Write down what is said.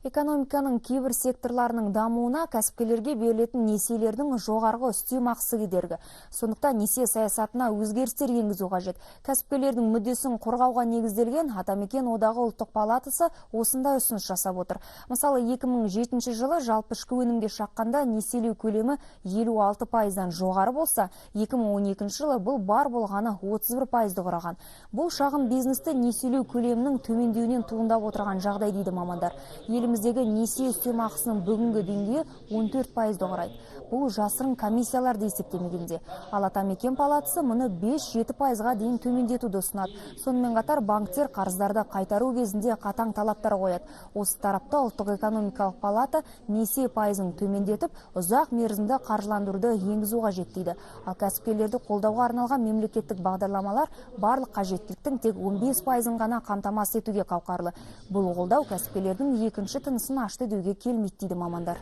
Экономиканың кейбір секторларының дамуына кәсіпкерлерге берілетін несиелердің жоғарғы үстемақысы кедергі. Сондықтан несие саясатына өзгерістер енгізу қажет. Кәсіпкерлердің мүддесін қорғауға негізделген Атамекен одағы ұлттық палатасы осындай ұсыныс жасап отыр. Мысалы, 2007 жылы жалпы ішкі өнімге шаққанда несиелеу көлемі 56%-дан жоғары болса, 2012 жылы бұл бар болғаны 31%-ды құраған. Бұл шағын бизнесті несиелеу көлемінің төмендеуінен туындап отырған жағдай дейді мамандар. Еліміздегі несие үстемақысының бүгінгі деңгейі 14%-ды құрайды. Бұл жасырын комиссияларды есептемегенде. Ал Атамекен палатасы мұны 5-7%-ға дейін төмендетуді ұсынады. Сонымен қатар банктер қарыздарды қайтару кезінде қатаң талаптар қояды. Осы тарапта ұлттық экономикалық палата несие пайызын төмендетіп, ұзақ мерзімді қаржыландыруды енгізу қажет дейді. Ал кәсіпкерлерді қолдауға арналған мемлекеттік бағдарламалар барлық қажеттіліктің тек 15%-ын ғана қамтамасыз етуге қауқарлы. Бұл қолдау кәсіпкерлердің екінші тынысын ашты деуге келмейді дейді мамандар.